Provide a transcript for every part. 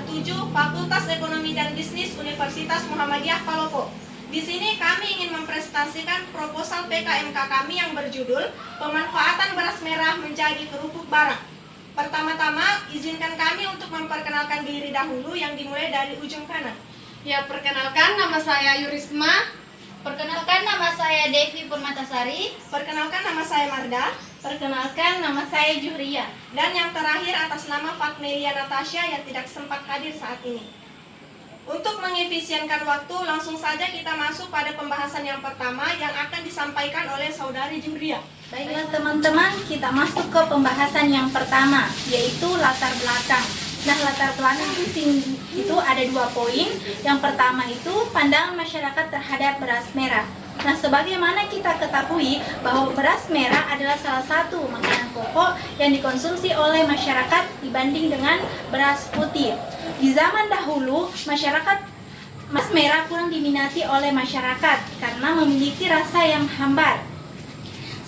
ke-7 Fakultas Ekonomi dan Bisnis Universitas Muhammadiyah Palopo. Di sini kami ingin mempresentasikan proposal PKMK kami yang berjudul Pemanfaatan Beras Merah Menjadi Kerupuk Barang. Pertama-tama, izinkan kami untuk memperkenalkan diri dahulu yang dimulai dari ujung kanan. Ya, perkenalkan nama saya Yurisma. Perkenalkan nama saya Devi Purmatasari. Perkenalkan nama saya Marda. Perkenalkan nama saya Juhria. Dan yang terakhir atas nama Fatmelia Natasha yang tidak sempat hadir saat ini. Untuk mengefisienkan waktu, langsung saja kita masuk pada pembahasan yang pertama yang akan disampaikan oleh Saudari Juhria. Baiklah teman-teman, kita masuk ke pembahasan yang pertama, yaitu latar belakang. Nah, latar belakang itu ada 2 poin. Yang pertama itu pandangan masyarakat terhadap beras merah. Nah, sebagaimana kita ketahui bahwa beras merah adalah salah satu makanan pokok yang dikonsumsi oleh masyarakat dibanding dengan beras putih. Di zaman dahulu, beras merah kurang diminati oleh masyarakat karena memiliki rasa yang hambar.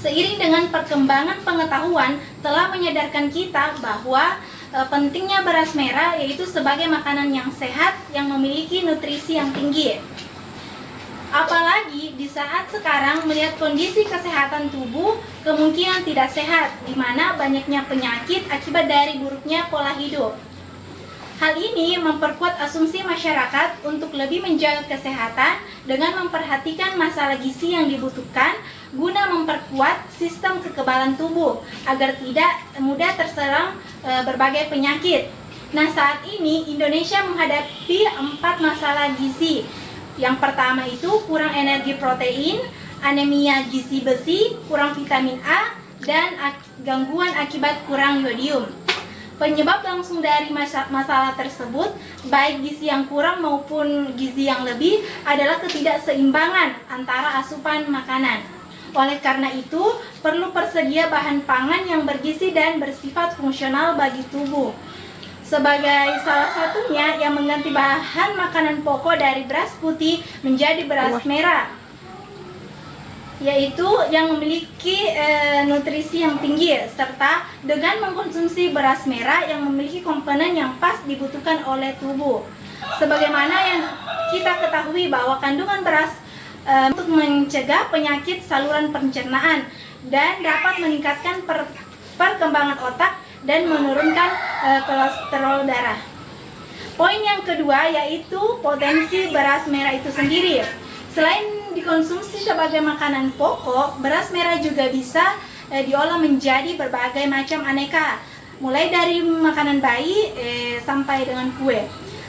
Seiring dengan perkembangan pengetahuan telah menyadarkan kita bahwa pentingnya beras merah yaitu sebagai makanan yang sehat yang memiliki nutrisi yang tinggi. Apalagi di saat sekarang melihat kondisi kesehatan tubuh kemungkinan tidak sehat, di mana banyaknya penyakit akibat dari buruknya pola hidup. Hal ini memperkuat asumsi masyarakat untuk lebih menjaga kesehatan dengan memperhatikan masalah gizi yang dibutuhkan guna memperkuat sistem kekebalan tubuh agar tidak mudah terserang berbagai penyakit. Nah, saat ini Indonesia menghadapi 4 masalah gizi. Yang pertama itu kurang energi protein, anemia gizi besi, kurang vitamin A, dan gangguan akibat kurang yodium. Penyebab langsung dari masalah tersebut, baik gizi yang kurang maupun gizi yang lebih, adalah ketidakseimbangan antara asupan makanan. Oleh karena itu, perlu tersedia bahan pangan yang bergizi dan bersifat fungsional bagi tubuh. Sebagai salah satunya yang mengganti bahan makanan pokok dari beras putih menjadi beras merah, yaitu yang memiliki nutrisi yang tinggi, serta dengan mengkonsumsi beras merah yang memiliki komponen yang pas dibutuhkan oleh tubuh. Sebagaimana yang kita ketahui bahwa kandungan beras untuk mencegah penyakit saluran pencernaan dan dapat meningkatkan perkembangan otak dan menurunkan kolesterol darah. Poin yang kedua yaitu potensi beras merah itu sendiri. Selain dikonsumsi sebagai makanan pokok, beras merah juga bisa diolah menjadi berbagai macam aneka, mulai dari makanan bayi sampai dengan kue.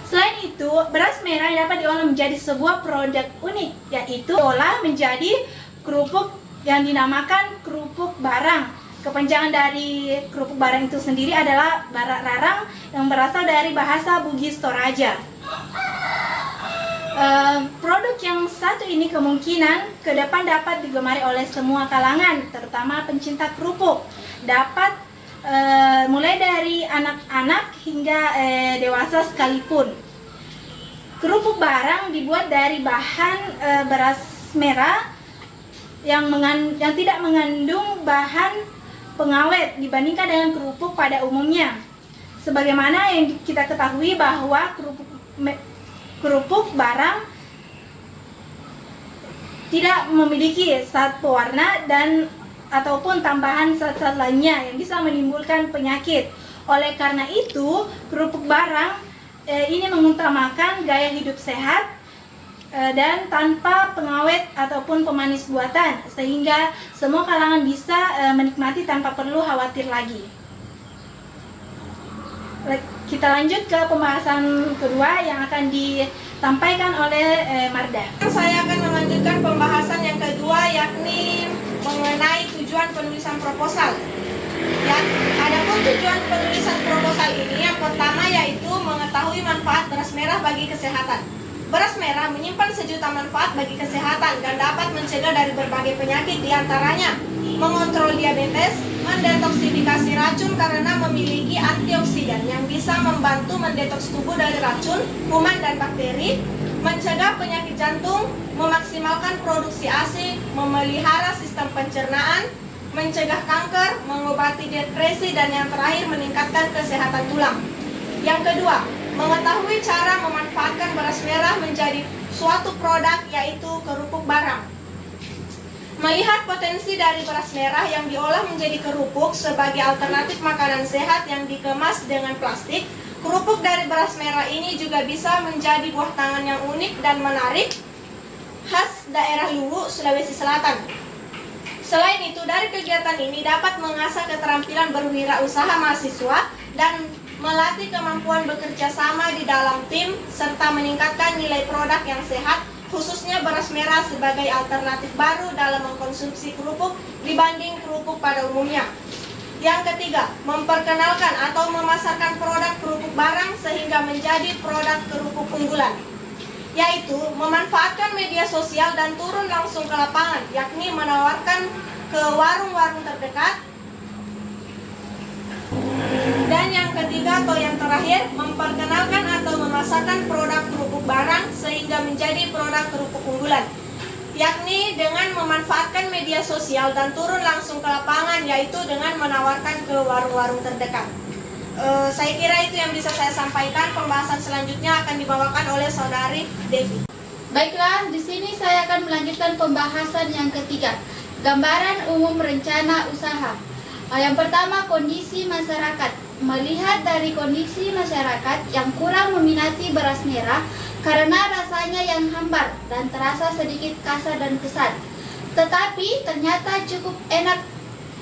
Selain itu, beras merah dapat diolah menjadi sebuah produk unik, yaitu diolah menjadi kerupuk yang dinamakan kerupuk barang. Kepanjangan dari kerupuk barang itu sendiri adalah barak rarang yang berasal dari bahasa Bugis Toraja. Produk yang satu ini kemungkinan ke depan dapat digemari oleh semua kalangan, terutama pencinta kerupuk. Dapat mulai dari anak-anak hingga dewasa sekalipun. Kerupuk barang dibuat dari bahan beras merah yang tidak mengandung bahan pengawet dibandingkan dengan kerupuk pada umumnya. Sebagaimana yang kita ketahui bahwa kerupuk barang tidak memiliki zat pewarna dan ataupun tambahan zat-zat lainnya yang bisa menimbulkan penyakit. Oleh karena itu, kerupuk barang ini mengutamakan gaya hidup sehat dan tanpa pengawet ataupun pemanis buatan, sehingga semua kalangan bisa menikmati tanpa perlu khawatir lagi. Kita lanjut ke pembahasan kedua yang akan disampaikan oleh Marda. Saya akan melanjutkan pembahasan yang kedua, yakni mengenai tujuan penulisan proposal. Ya, adapun tujuan penulisan proposal ini yang pertama yaitu mengetahui manfaat beras merah bagi kesehatan. Beras merah menyimpan sejuta manfaat bagi kesehatan dan dapat mencegah dari berbagai penyakit, diantaranya mengontrol diabetes, mendetoksifikasi racun karena memiliki antioksidan yang bisa membantu mendetoks tubuh dari racun, kuman, dan bakteri, mencegah penyakit jantung, memaksimalkan produksi ASI, memelihara sistem pencernaan, mencegah kanker, mengobati depresi, dan yang terakhir meningkatkan kesehatan tulang. Yang kedua, Mengetahui cara memanfaatkan beras merah menjadi suatu produk, yaitu kerupuk barang. Melihat potensi dari beras merah yang diolah menjadi kerupuk sebagai alternatif makanan sehat yang dikemas dengan plastik, kerupuk dari beras merah ini juga bisa menjadi buah tangan yang unik dan menarik khas daerah Luwu, Sulawesi Selatan. Selain itu, dari kegiatan ini dapat mengasah keterampilan berwirausaha mahasiswa dan melatih kemampuan bekerja sama di dalam tim, serta meningkatkan nilai produk yang sehat, khususnya beras merah sebagai alternatif baru dalam mengkonsumsi kerupuk dibanding kerupuk pada umumnya. Yang ketiga, memperkenalkan atau memasarkan produk kerupuk barang sehingga menjadi produk kerupuk unggulan, yaitu memanfaatkan media sosial dan turun langsung ke lapangan, yakni menawarkan ke warung-warung terdekat. Dan yang ketiga atau yang terakhir, memperkenalkan atau memasarkan produk kerupuk barang sehingga menjadi produk kerupuk unggulan, yakni dengan memanfaatkan media sosial dan turun langsung ke lapangan, yaitu dengan menawarkan ke warung-warung terdekat. Saya kira itu yang bisa saya sampaikan. Pembahasan selanjutnya akan dibawakan oleh saudari Devi. Baiklah, di sini saya akan melanjutkan pembahasan yang ketiga, gambaran umum rencana usaha. Yang pertama, kondisi masyarakat. Melihat dari kondisi masyarakat yang kurang meminati beras merah karena rasanya yang hambar dan terasa sedikit kasar dan kesat, tetapi ternyata cukup enak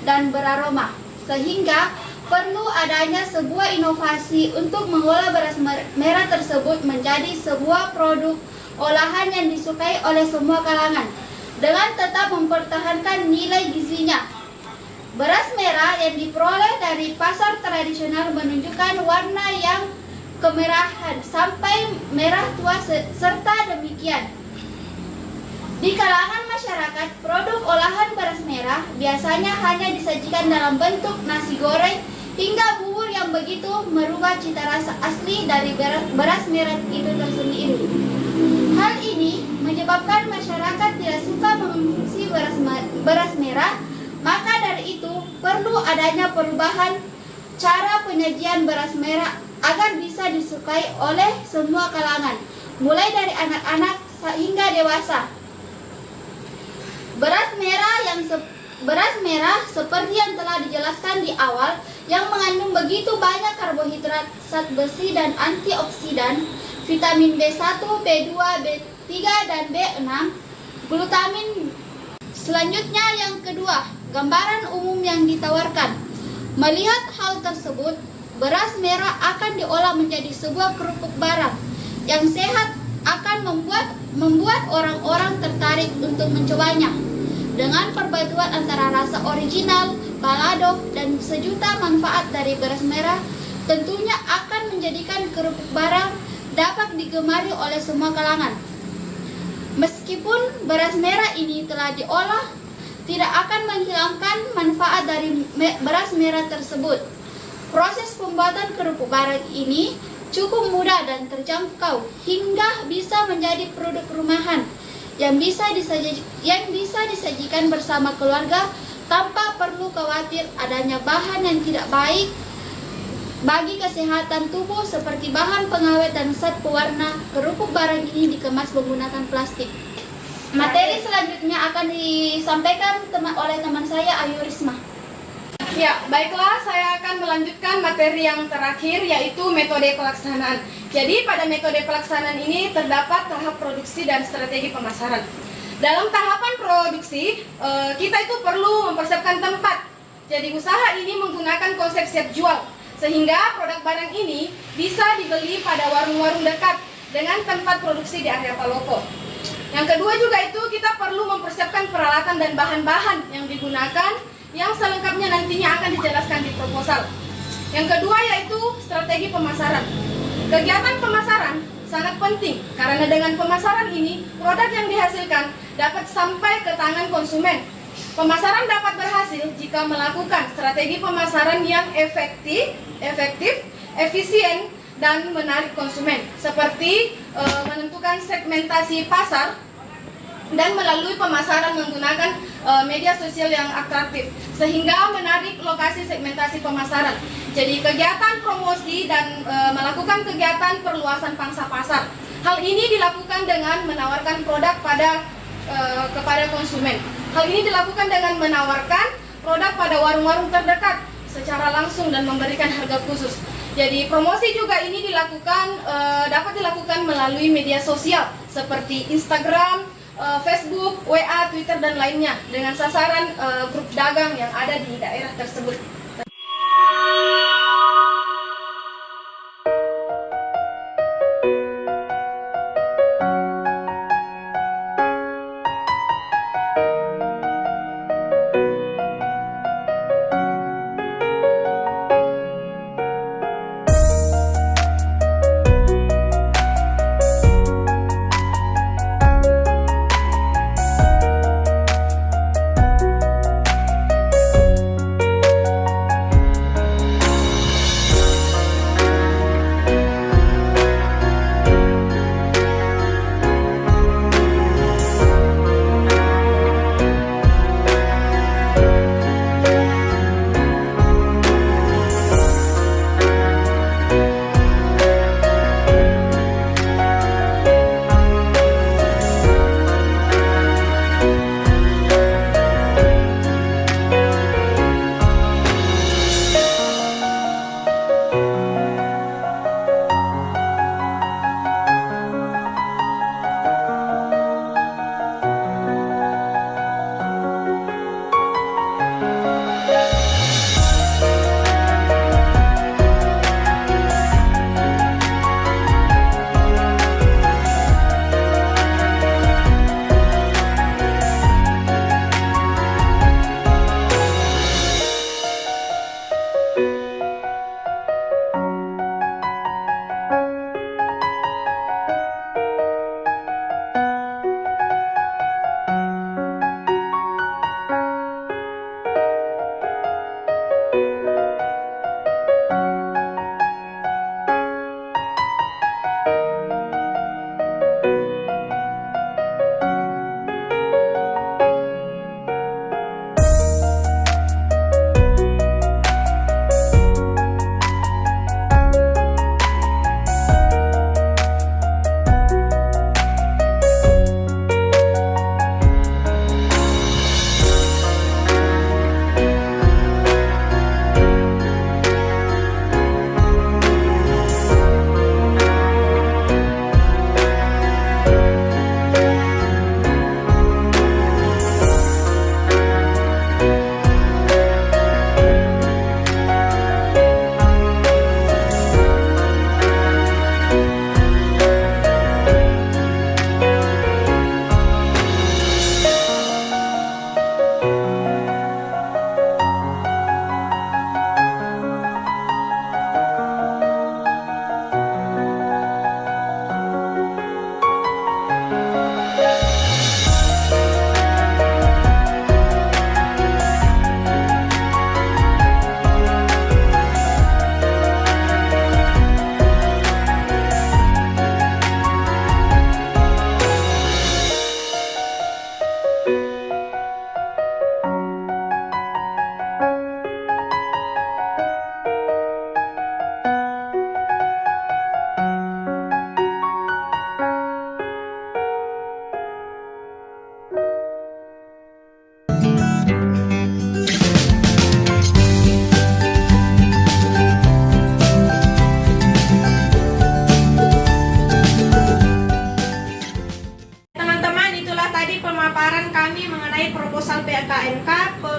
dan beraroma, sehingga perlu adanya sebuah inovasi untuk mengolah beras merah tersebut menjadi sebuah produk olahan yang disukai oleh semua kalangan dengan tetap mempertahankan nilai gizinya. Beras merah yang diperoleh dari pasar tradisional menunjukkan warna yang kemerahan sampai merah tua serta demikian. Di kalangan masyarakat, produk olahan beras merah biasanya hanya disajikan dalam bentuk nasi goreng hingga bubur yang begitu merubah cita rasa asli dari beras merah itu tersendiri. Hal ini menyebabkan masyarakat tidak suka mengonsumsi beras merah. Maka dari itu, perlu adanya perubahan cara penyajian beras merah agar bisa disukai oleh semua kalangan, mulai dari anak-anak hingga dewasa. Beras merah seperti yang telah dijelaskan di awal, yang mengandung begitu banyak karbohidrat, zat besi dan antioksidan, vitamin B1, B2, B3 dan B6, glutamin. Selanjutnya yang kedua, gambaran umum yang ditawarkan. Melihat hal tersebut, beras merah akan diolah menjadi sebuah kerupuk barang yang sehat, akan membuat orang-orang tertarik untuk mencobanya. Dengan perpaduan antara rasa original, balado, dan sejuta manfaat dari beras merah, tentunya akan menjadikan kerupuk barang dapat digemari oleh semua kalangan. Meskipun beras merah ini telah diolah, tidak akan menghilangkan manfaat dari beras merah tersebut. Proses pembuatan kerupuk barang ini cukup mudah dan terjangkau hingga bisa menjadi produk rumahan yang bisa disajikan bersama keluarga tanpa perlu khawatir adanya bahan yang tidak baik bagi kesehatan tubuh seperti bahan pengawet dan zat pewarna. Kerupuk barang ini dikemas menggunakan plastik. Materi selanjutnya akan disampaikan oleh teman saya, Ayu Risma. Ya, baiklah, saya akan melanjutkan materi yang terakhir, yaitu metode pelaksanaan. Jadi pada metode pelaksanaan ini terdapat tahap produksi dan strategi pemasaran. Dalam tahapan produksi, kita itu perlu mempersiapkan tempat. Jadi usaha ini menggunakan konsep siap jual, sehingga produk barang ini bisa dibeli pada warung-warung dekat dengan tempat produksi di area Palopo. Yang kedua juga itu kita perlu mempersiapkan peralatan dan bahan-bahan yang digunakan, yang selengkapnya nantinya akan dijelaskan di proposal. Yang kedua yaitu strategi pemasaran. Kegiatan pemasaran sangat penting karena dengan pemasaran ini produk yang dihasilkan dapat sampai ke tangan konsumen. Pemasaran dapat berhasil jika melakukan strategi pemasaran yang efektif, efisien, dan menarik konsumen, seperti menentukan segmentasi pasar dan melalui pemasaran menggunakan media sosial yang atraktif sehingga menarik lokasi segmentasi pemasaran. Jadi kegiatan promosi dan melakukan kegiatan perluasan pangsa pasar. Hal ini dilakukan dengan menawarkan produk kepada konsumen. Hal ini dilakukan dengan menawarkan produk pada warung-warung terdekat secara langsung dan memberikan harga khusus. Jadi promosi juga ini dapat dilakukan melalui media sosial seperti Instagram, Facebook, WA, Twitter dan lainnya dengan sasaran grup dagang yang ada di daerah tersebut.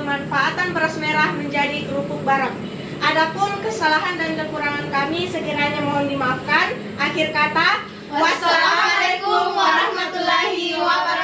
pemanfaatan beras merah menjadi kerupuk barang. Adapun kesalahan dan kekurangan kami sekiranya mohon dimaafkan. Akhir kata, wassalamualaikum warahmatullahi wabarakatuh.